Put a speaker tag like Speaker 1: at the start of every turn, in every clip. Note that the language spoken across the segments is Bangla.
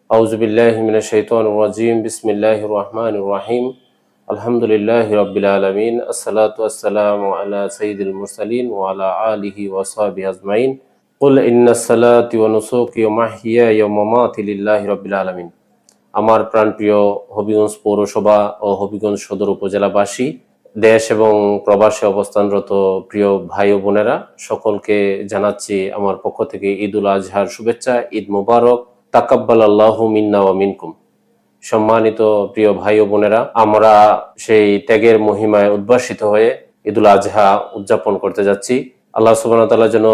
Speaker 1: আউযু বিল্লাহি মিনাশ শাইতানির রাজিম। বিসমিল্লাহির রহমানির রহিম। আলহামদুলিল্লাহি রাব্বিল আলামিন। আসসালাতু ওয়াসসালামু আলা সাইয়্যিদিল মুরসালিন ওয়া আলা আলিহি ওয়া সাহবিহি আজমাইন। কুল ইন্নাস সালাতি ওয়া নুসুকি ওয়া মাহইয়ায়া ওয়া মামাতি লিল্লাহি রাব্বিল আলামিন। আমার প্রাণপ্রিয় হবিগঞ্জ পৌরসভা ও হবিগঞ্জ সদর উপজেলাবাসী, দেশ এবং প্রবাসে অবস্থানরত প্রিয় ভাই ও বোনেরা, সকলকে জানাচ্ছি আমার পক্ষ থেকে ঈদুল আজহার শুভেচ্ছা। ঈদ মুবারক। তাকাব্বালাল্লাহু মিন্না ওয়া মিনকুম। সম্মানিত প্রিয় ভাই ও বোনেরা, আমরা সেই ত্যাগের মহিমায় উদ্ভাসিত হয়ে ঈদুল আজহা উদযাপন করতে যাচ্ছি। আল্লাহ সুবহানাহু ওয়া তাআলা যেন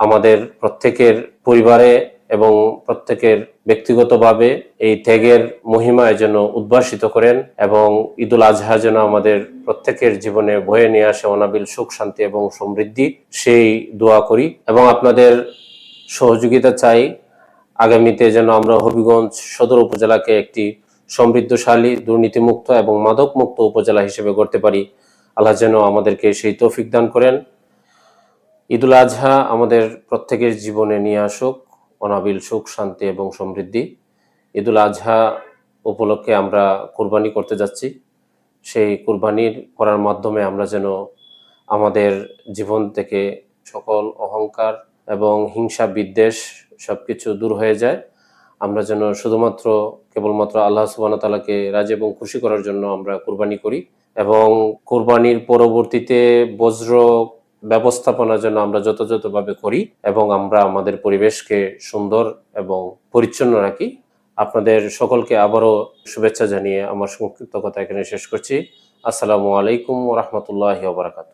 Speaker 1: আমাদের প্রত্যেকের পরিবারে এবং প্রত্যেকের ব্যক্তিগতভাবে এই ত্যাগের মহিমায় যেন উদ্ভাসিত করেন এবং ঈদুল আজহা যেন আমাদের প্রত্যেকের জীবনে বয়ে নিয়ে আসে অনাবিল সুখ, শান্তি এবং সমৃদ্ধি, সেই দোয়া করি এবং আপনাদের সহযোগিতা চাই। আগামীতে যেন আমরা হবিগঞ্জ সদর উপজেলাকে একটি সমৃদ্ধশালী, দুর্নীতিমুক্ত এবং মাদকমুক্ত উপজেলা হিসেবে গড়তে পারি। আল্লাহ যেন আমাদেরকে সেই তৌফিক দান করেন। ঈদুল আজহা আমাদের প্রত্যেকের জীবনে নিয়ে আসুক অনাবিল সুখ, শান্তি এবং সমৃদ্ধি। ঈদুল আজহা উপলক্ষে আমরা কুরবানি করতে যাচ্ছি। সেই কুরবানির করার মাধ্যমে আমরা যেন আমাদের জীবন থেকে সকল অহংকার এবং হিংসা, বিদ্বেষ সবকিছু দূর হয়ে যায়। আমরা যেন শুধুমাত্র কেবলমাত্র আল্লাহ সুবহানাহু ওয়া তাআলাকে রাজি এবং খুশি করার জন্য আমরা কুরবানি করি এবং কুরবানির পরবর্তীতে বজ্র ব্যবস্থাপনা যেন আমরা যথাযথভাবে করি এবং আমরা আমাদের পরিবেশকে সুন্দর এবং পরিচ্ছন্ন রাখি। আপনাদের সকলকে আবারও শুভেচ্ছা জানিয়ে আমার সংক্ষিপ্ত কথা এখানে শেষ করছি। আসসালামু আলাইকুম ওয়া রাহমাতুল্লাহি ওয়া বারাকাতুহু।